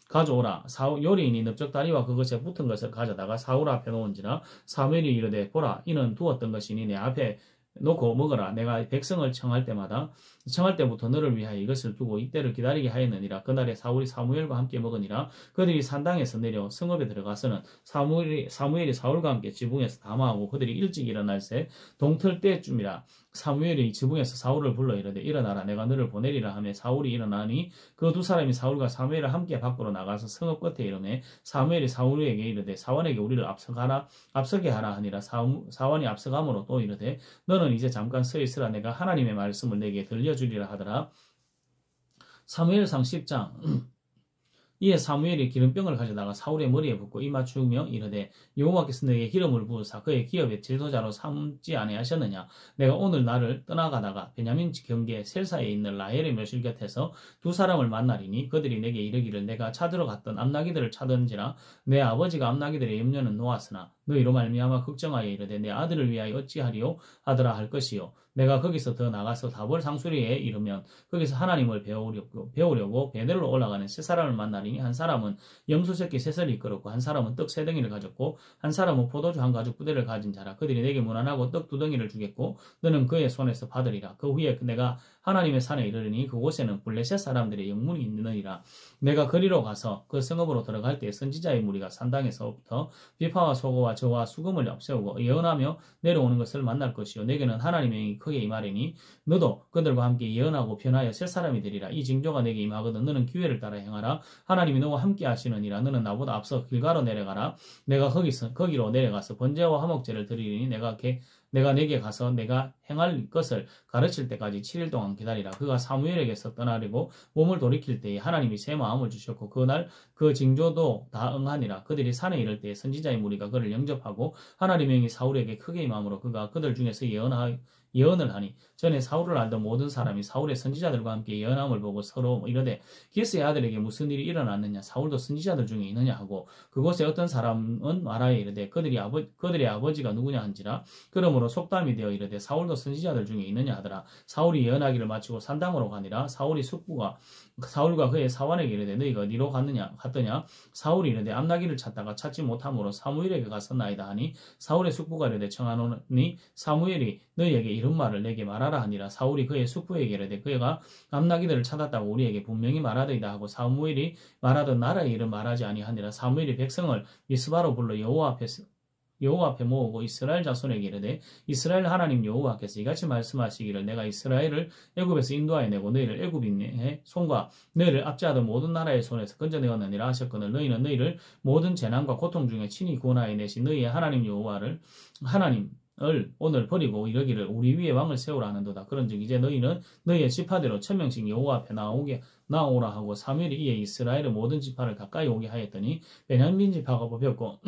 가져오라. 요리인이 넓적다리와 그것에 붙은 것을 가져다가 사울 앞에 놓은지라. 사무엘이 이르되 보라 이는 두었던 것이니 내 앞에 놓고 먹어라. 내가 백성을 청할 때부터 너를 위하여 이것을 두고 이때를 기다리게 하였느니라. 그날에 사울이 사무엘과 함께 먹으니라. 그들이 산당에서 내려 성읍에 들어가서는 사무엘이 사울과 함께 지붕에서 담화하고 그들이 일찍 일어날새 동틀 때쯤이라. 사무엘이 지붕에서 사울을 불러 이르되 일어나라 내가 너를 보내리라 하며 사울이 일어나니 그 두 사람이 사울과 사무엘을 함께 밖으로 나가서 성읍 끝에 이르매 사무엘이 사울에게 이르되 사원에게 우리를 앞서게 하라 하니라. 사원이 앞서감으로 또 이르되 너는 이제 잠깐 서 있으라 내가 하나님의 말씀을 내게 들려주리라 하더라. 사무엘상 10장 이에 사무엘이 기름병을 가져다가 사울의 머리에 붓고 이맞추며 이르되 여호와께서 너에게 기름을 부으사 그의 기업의 지도자로 삼지 아니하셨느냐. 내가 오늘 나를 떠나가다가 베냐민 경계 셀사에 있는 라헬의 묘실 곁에서 두 사람을 만나리니 그들이 내게 이르기를 내가 찾으러 갔던 암나기들을 찾은지라. 내 아버지가 암나기들의 염려는 놓았으나 너희로 말미암아 걱정하여 이르되 내 아들을 위하여 어찌하리요 하더라 할 것이요. 내가 거기서 더 나가서 다볼 상수리에 이르면 거기서 하나님을 배우려고 베델로 올라가는 세 사람을 만나리니 한 사람은 염소 새끼 셋을 이끌었고 한 사람은 떡 세 덩이를 가졌고 한 사람은 포도주 한 가죽 부대를 가진 자라. 그들이 내게 문안하고 떡 두 덩이를 주겠고 너는 그의 손에서 받으리라. 그 후에 내가 하나님의 산에 이르르니 그곳에는 블레셋 사람들의 영문이 있느니라. 내가 그리로 가서 그 성읍으로 들어갈 때 선지자의 무리가 산당에서부터 비파와 소고와 저와 수금을 앞세우고 예언하며 내려오는 것을 만날 것이요 내게는 하나님의 영이 크게 임하리니 너도 그들과 함께 예언하고 변하여 새 사람이 되리라. 이 징조가 내게 임하거든 너는 기회를 따라 행하라. 하나님이 너와 함께 하시느니라. 너는 나보다 앞서 길가로 내려가라. 내가 거기로 내려가서 번제와 화목제를 드리리니 내가 내게 가서 내가 행할 것을 가르칠 때까지 7일 동안 기다리라. 그가 사무엘에게서 떠나려고 몸을 돌이킬 때에 하나님이 새 마음을 주셨고 그날 그 징조도 다 응하니라. 그들이 산에 이를 때에 선지자의 무리가 그를 영접하고 하나님의 영이 사울에게 크게 임함으로 그가 그들 중에서 예언을 하니 전에 사울을 알던 모든 사람이 사울의 선지자들과 함께 예언함을 보고 서로 이르되 기스의 아들에게 무슨 일이 일어났느냐. 사울도 선지자들 중에 있느냐 하고 그곳에 어떤 사람은 말하여 이르되 그들의 아버지가 누구냐 한지라. 그러므로 속담이 되어 이르되 사울도 선지자들 중에 있느냐 하더라. 사울이 예언하기를 마치고 산당으로 가니라. 사울과 그의 사원에게 이르되 너희가 어디로 갔더냐. 사울이 이르되 암나기를 찾다가 찾지 못함으로 사무엘에게 갔었나이다 하니 사울의 숙부가 이르되 청하노니 사무엘이 너희에게 이런 말을 내게 말하라 하니라. 사울이 그의 숙부에게 이르되 그가 암나기들을 찾았다고 우리에게 분명히 말하더이다 하고 사무엘이 말하던 나라의 일은 말하지 아니하니라. 사무엘이 백성을 미스바로 불러 여호와 앞에 모으고 이스라엘 자손에게 이르되 이스라엘 하나님 여호와께서 이같이 말씀하시기를 내가 이스라엘을 애굽에서 인도하여 내고 너희를 애굽인의 손과 너희를 압제하던 모든 나라의 손에서 건져내었느니라 하셨거늘 너희는 너희를 모든 재난과 고통 중에 친히 구원하여 내신 너희의 하나님 여호와를 오늘 버리고 이르기를 우리 위에 왕을 세우라 하는도다. 그런즉 이제 너희는 너희의 지파대로 1000명씩 여호와 앞에 나오라 하고 사무엘이 이에 이스라엘의 모든 지파를 가까이 오게 하였더니 베냐민 지파가 뽑혔고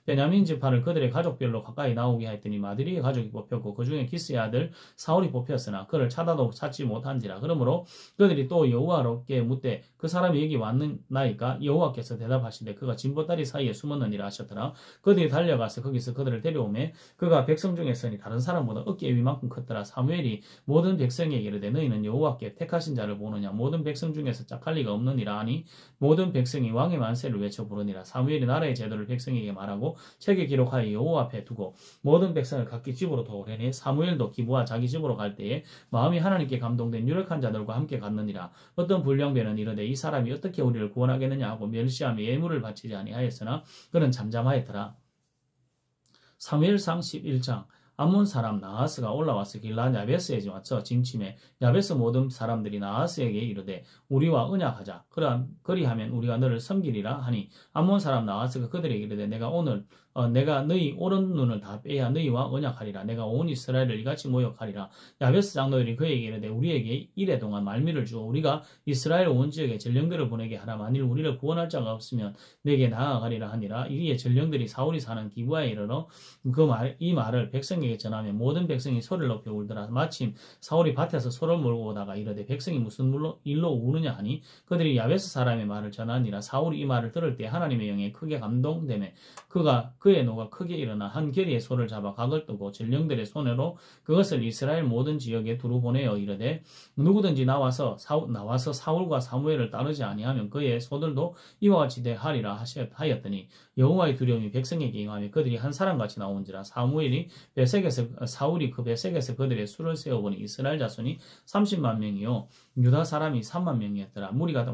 베냐민 지파를 그들의 가족별로 가까이 나오게 하였더니 마드리의 가족이 뽑혔고 그 중에 기스의 아들 사울이 뽑혔으나 그를 찾아도 찾지 못한지라. 그러므로 그들이 또 여호와께 묻되 그 사람이 여기 왔나이까? 여호와께서 대답하시되 그가 진보다리 사이에 숨었느니라 하셨더라. 그들이 달려가서 거기서 그들을 데려오매 그가 백성 중에 서니 다른 사람보다 어깨 위만큼 컸더라. 사무엘이 모든 백성에게 이르되 너희는 여호와께 택하신 자를 보느냐? 모든 백성 중에서 짝할 리가 없느니라 하니 모든 백성이 왕의 만세를 외쳐 부르니라. 사무엘이 나라의 제도를 백성에게 말하고 책에 기록하여 여호와 앞에 두고 모든 백성을 각기 집으로 도우려니 사무엘도 기부와 자기 집으로 갈 때에 마음이 하나님께 감동된 유력한 자들과 함께 갔느니라. 어떤 불량배는 이르되 이 사람이 어떻게 우리를 구원하겠느냐 하고 멸시하며 예물을 바치지 아니하였으나 그는 잠잠하였더라. 사무엘상 11장. 암몬 사람 나하스가 올라와서 길라 야베스에 와서 진침해 야베스 모든 사람들이 나하스에게 이르되 우리와 언약하자. 그리하면 우리가 너를 섬기리라 하니 암몬 사람 나하스가 그들에게 이르되 내가 너희 오른 눈을 다 빼야 너희와 언약하리라. 내가 온 이스라엘을 이같이 모욕하리라. 야베스 장로들이 그에게 이르되 우리에게 이래 동안 말미를 주어 우리가 이스라엘 온 지역에 전령들을 보내게 하라. 만일 우리를 구원할 자가 없으면 내게 나아가리라 하니라. 이에 전령들이 사울이 사는 기브아에 이르러 이 말을 백성에게 전하며 모든 백성이 소리를 높여 울더라. 마침 사울이 밭에서 소를 몰고 오다가 이르되 백성이 무슨 일로 우느냐 하니 그들이 야베스 사람의 말을 전하니라. 사울이 이 말을 들을 때 하나님의 영에 크게 감동되매 그의 노가 크게 일어나 한 계리의 소를 잡아 각을 뜨고 전령들의 손으로 그것을 이스라엘 모든 지역에 두루 보내어 이르되 누구든지 나와서 사울과 사무엘을 따르지 아니하면 그의 소들도 이와 같이 대하리라 하였더니 여호와의 두려움이 백성에게 임하며 그들이 한 사람같이 나온지라. 사울이 그 베색에서 그들의 수를 세어보니 이스라엘 자손이 30만 명이요 유다 사람이 3만 명이었더라. 무리가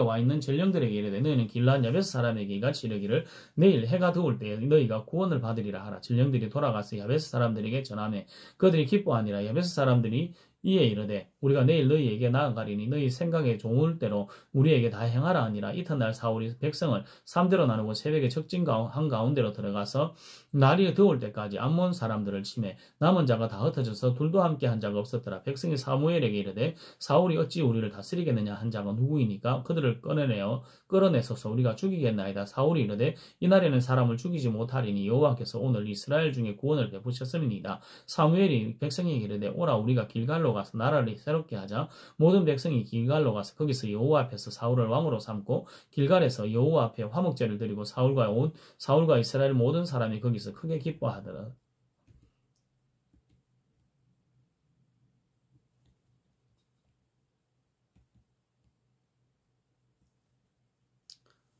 와 있는 전령들에게 이르되 너희는 길르앗 야베스 사람에게 이같이 이르기를 내일 해가 더울 때에 너희가 구원을 받으리라 하라. 전령들이 돌아가서 야베스 사람들에게 전하매 그들이 기뻐하니라. 야베스 사람들이 이에 이르되 우리가 내일 너희에게 나아가리니 너희 생각에 좋을 대로 우리에게 다 행하라 하니라. 이튿날 사울이 백성을 3대로 나누고 새벽에 적진 한가운데로 들어가서 날이 더울 때까지 암몬 사람들을 치매 남은 자가 다 흩어져서 둘도 함께 한 자가 없었더라. 백성이 사무엘에게 이르되 사울이 어찌 우리를 다스리겠느냐 한 자가 누구이니까 그들을 끌어내소서 우리가 죽이겠나이다. 사울이 이르되 이날에는 사람을 죽이지 못하리니 여호와께서 오늘 이스라엘 중에 구원을 베푸셨음이니이다. 사무엘이 백성에게 이르되 오라 우리가 길갈로 가서 나라를 새롭게 하자. 모든 백성이 길갈로 가서 거기서 여호와 앞에서 사울을 왕으로 삼고 길갈에서 여호와 앞에 화목제를 드리고 사울과 이스라엘 모든 사람이 거기서 크게 기뻐하더라.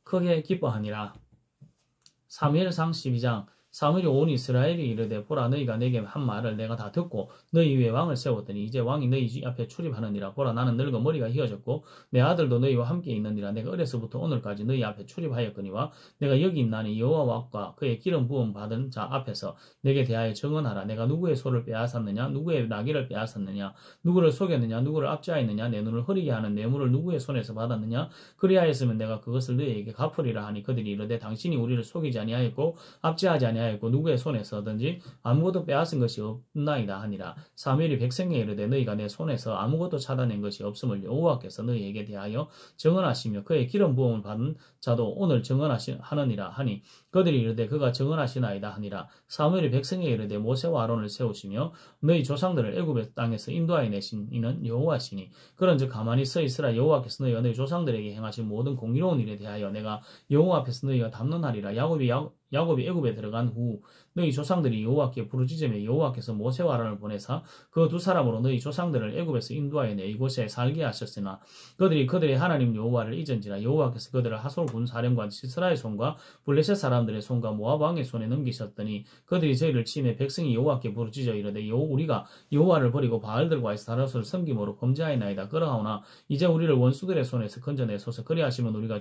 크게 기뻐하니라. 사무엘상 12장. 사무엘이 온 이스라엘이 이르되 보라 너희가 내게 한 말을 내가 다 듣고 너희 위에 왕을 세웠더니 이제 왕이 너희 앞에 출입하느니라. 보라 나는 늙어 머리가 휘어졌고 내 아들도 너희와 함께 있느니라. 내가 어려서부터 오늘까지 너희 앞에 출입하였거니와 내가 여기 있나니 여호와와 그의 기름 부음 받은 자 앞에서 내게 대하여 증언하라. 내가 누구의 소를 빼앗았느냐 누구의 나귀를 빼앗았느냐 누구를 속였느냐 누구를 압제하였느냐 내 눈을 흐리게 하는 뇌물을 누구의 손에서 받았느냐 그리하였으면 내가 그것을 너희에게 갚으리라 하니 그들이 이르되 당신이 우리를 속이지 아니하였고 압제하지 아니하였고 누구의 손에서든지 아무것도 빼앗은 것이 없나이다 하니라. 사무엘이 백성에게 이르되 너희가 내 손에서 아무것도 찾아낸 것이 없음을 여호와께서 너희에게 대하여 증언하시며 그의 기름 부음을 받은 자도 오늘 증언하느니라 하니 그들이 이르되 그가 증언하시나이다 하니라. 사무엘이 백성에게 이르되 모세와 아론을 세우시며 너희 조상들을 애굽의 땅에서 인도하여 내신 이는 여호와시니 그런즉 가만히 서 있으라. 여호와께서 너희 조상들에게 행하신 모든 공의로운 일에 대하여 내가 여호와 앞에서 너희가 담론하리라. 야곱이 애굽에 들어간 후 너희 조상들이 여호와께 부르짖으며 여호와께서 모세와 아론을 보내사 그 두 사람으로 너희 조상들을 애굽에서 인도하여 내 이곳에 살게 하셨으나 그들의 하나님 여호와를 잊은지라. 여호와께서 그들을 하솔 군 사령관 시스라의 손과 블레셋 사람들의 손과 모압 왕의 손에 넘기셨더니 그들이 저희를 치매 백성이 여호와께 부르짖어 이르되 우리가 여호와를 버리고 바알들과 아스타롯을 섬김으로 범죄하였나이다. 그러하오나 이제 우리를 원수들의 손에서 건져내소서. 그리하시면 우리가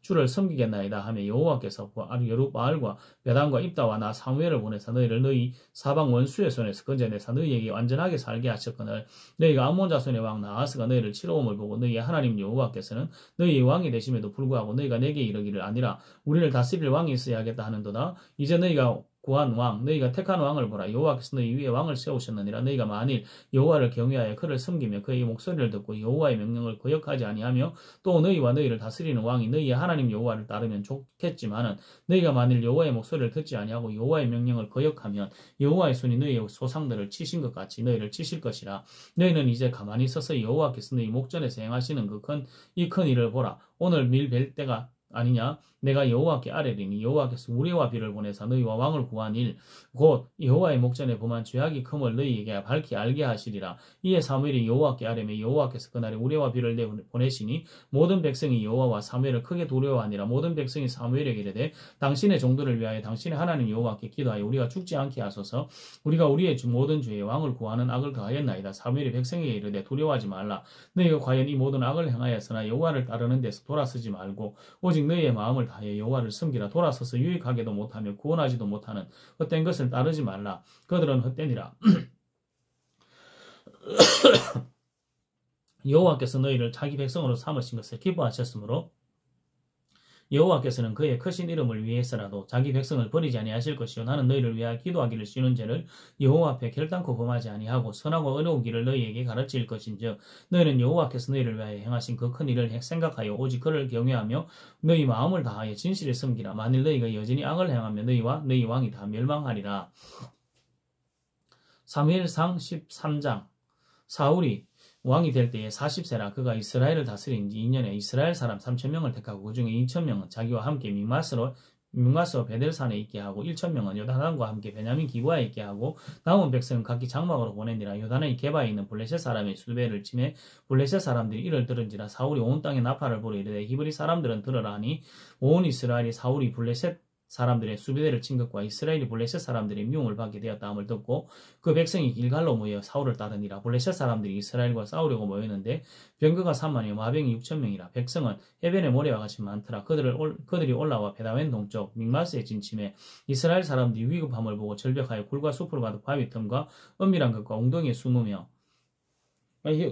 주를 섬기겠나이다 하며 여호와께서 여룻바알과 베단과 입다와 나 사무엘을 보내사 너희를 너희 사방 원수의 손에서 건져내사 너희에게 완전하게 살게 하셨거늘 너희가 암몬 자손의 왕 나하스가 너희를 치러옴을 보고 너희의 하나님 여호와께서는 너희의 왕이 되심에도 불구하고 너희가 내게 이르기를 아니라 우리를 다스릴 왕이 있어야겠다 하는도다. 이제 너희가 구한 왕 너희가 택한 왕을 보라. 여호와께서 너희 위에 왕을 세우셨느니라. 너희가 만일 여호와를 경외하여 그를 섬기며 그의 목소리를 듣고 여호와의 명령을 거역하지 아니하며 또 너희와 너희를 다스리는 왕이 너희의 하나님 여호와를 따르면 좋겠지만은 너희가 만일 여호와의 목소리를 듣지 아니하고 여호와의 명령을 거역하면 여호와의 손이 너희의 조상들을 치신 것 같이 너희를 치실 것이라. 너희는 이제 가만히 서서 여호와께서 너희 목전에서 행하시는 이 큰 일을 보라. 오늘 밀 벨 때가 아니냐? 내가 여호와께 아뢰리니 여호와께서 우레와 비를 보내사 너희와 왕을 구한 일 곧 여호와의 목전에 범한 죄악이 큼을 너희에게 밝히 알게 하시리라. 이에 사무엘이 여호와께 아뢰며 여호와께서 그날에 우레와 비를 보내시니 모든 백성이 여호와와 사무엘을 크게 두려워하니라. 모든 백성이 사무엘에게 이르되 당신의 종들을 위하여 당신의 하나님 여호와께 기도하여 우리가 죽지 않게 하소서. 우리가 우리의 모든 죄에 왕을 구하는 악을 가하였나이다. 사무엘이 백성에게 이르되 두려워하지 말라. 너희가 과연 이 모든 악을 행하였으나 여호와를 따르는 데서 돌아서지 말고 오직 너희의 마음을 다하여 여호와를 섬기라. 돌아서서 유익하게도 못하며 구원하지도 못하는 헛된 것을 따르지 말라. 그들은 헛되니라. 여호와께서 너희를 자기 백성으로 삼으신 것을 기뻐하셨으므로 여호와께서는 그의 크신 이름을 위해서라도 자기 백성을 버리지 아니하실 것이요 나는 너희를 위하여 기도하기를 쉬는 죄를 여호와 앞에 결단코 범하지 아니하고 선하고 어려운 길을 너희에게 가르칠 것인즉 너희는 여호와께서 너희를 위하여 행하신 그 큰 일을 생각하여 오직 그를 경외하며 너희 마음을 다하여 진실에 섬기라. 만일 너희가 여전히 악을 행하면 너희와 너희 왕이 다 멸망하리라. 사무엘상 13장 사울이 왕이 될 때에 40세라. 그가 이스라엘을 다스린 지 2년에 이스라엘 사람 3,000명을 택하고 그 중에 2,000명은 자기와 함께 mikmas로 베델산에 있게 하고 1,000명은 요단과 함께 베냐민 기브아에 있게 하고 남은 백성은 각기 장막으로 보내니라. 요단의 게바에 있는 블레셋 사람의 수배를 침해 블레셋 사람들이 이를 들은지라. 사울이 온 땅에 나팔을 불어 이르되 히브리 사람들은 들으라 하니 온 이스라엘이 사울이 블레셋 사람들의 수비대를 친 것과 이스라엘이 블레셋 사람들의 미움을 받게 되었다함을 듣고 그 백성이 길갈로 모여 사울을 따르니라. 블레셋 사람들이 이스라엘과 싸우려고 모였는데 병거가 3만이요 마병이 6,000명이라. 백성은 해변의 모래와 같이 많더라. 그들이 올라와 베다웬 동쪽 믹마스에 진침해 이스라엘 사람들이 위급함을 보고 절벽하여 굴과 숲으로 가득 바위 틈과 은밀한 것과 웅덩이에 숨으며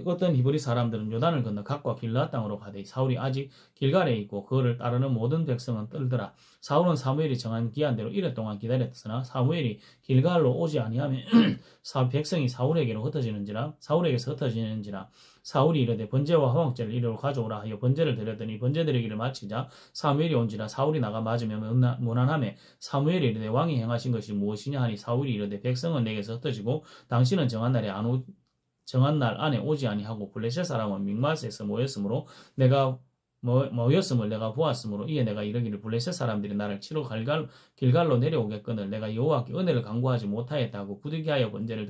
어떤 히브리 사람들은 요단을 건너 각과 길르앗 땅으로 가되 사울이 아직 길갈에 있고 그를 따르는 모든 백성은 떨더라. 사울은 사무엘이 정한 기한대로 이래 동안 기다렸으나 사무엘이 길갈로 오지 아니하면 백성이 사울에게서 흩어지는지라. 사울이 이르되 번제와 화목제를 이리로 가져오라 하여 번제를 드렸더니 번제 드리기를 마치자 사무엘이 온지라. 사울이 나가 맞으며 무난하매 사무엘이 이르되 왕이 행하신 것이 무엇이냐 하니 사울이 이르되 백성은 내게서 흩어지고 당신은 정한 날 안에 오지 아니하고 블레셋 사람은 믹마스에서 모였음을 내가 보았으므로 이에 내가 이르기를 블레셋 사람들이 나를 치러 길갈로 내려오겠거늘 내가 여호와께 은혜를 간구하지 못하였다고 부득이하여 번제를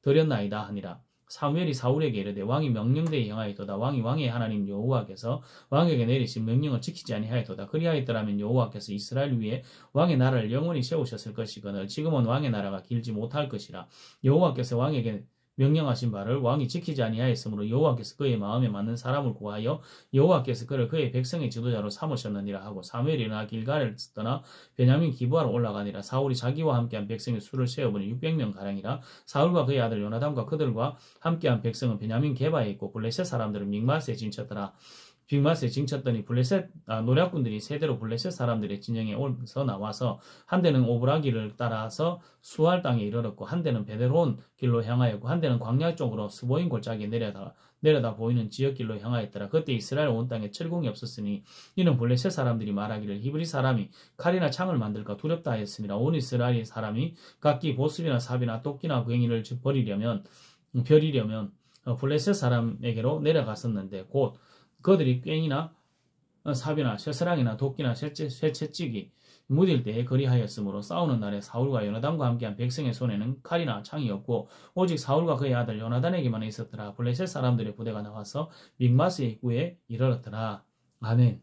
드렸나이다 하니라. 사무엘이 사울에게 이르되 왕이 명령대에 행하였도다. 왕이 왕의 하나님 여호와께서 왕에게 내리신 명령을 지키지 아니하였도다. 그리하였더라면 여호와께서 이스라엘 위에 왕의 나라를 영원히 세우셨을 것이거늘 지금은 왕의 나라가 길지 못할 것이라. 여호와께서 왕에게 명령하신 바를 왕이 지키지 아니하였으므로 여호와께서 그의 마음에 맞는 사람을 구하여 여호와께서 그를 그의 백성의 지도자로 삼으셨느니라 하고 사무엘이 일어나 길갈을 떠나 베냐민 기브아로 올라가니라. 사울이 자기와 함께한 백성의 수를 세어보니 600명가량이라. 사울과 그의 아들 요나단과 그들과 함께한 백성은 베냐민 게바에 있고 블레셋 사람들은 믹마스에 진쳤더라. 빅마스에 징쳤더니 노략군들이 세대로 블레셋 사람들의 진영에 올서 나와서 한 대는 오브라기를 따라서 수알 땅에 이르렀고 한 대는 베데론 길로 향하였고 한 대는 광야 쪽으로 스보임 골짜기에 내려다 보이는 지역길로 향하였더라. 그때 이스라엘 온 땅에 철공이 없었으니 이는 블레셋 사람들이 말하기를 히브리 사람이 칼이나 창을 만들까 두렵다 하였습니다. 온 이스라엘 사람이 각기 보습이나 삽이나 도끼나 괭이를 버리려면 블레셋 사람에게로 내려갔었는데 곧 그들이 괭이나 삽이나 쇠사랑이나 도끼나 쇠채찍이 무딜 때에 그리하였으므로 싸우는 날에 사울과 요나단과 함께한 백성의 손에는 칼이나 창이 없고 오직 사울과 그의 아들 요나단에게만 있었더라. 블레셋 사람들의 부대가 나와서 믹마스 입구에 이르렀더라. 아멘.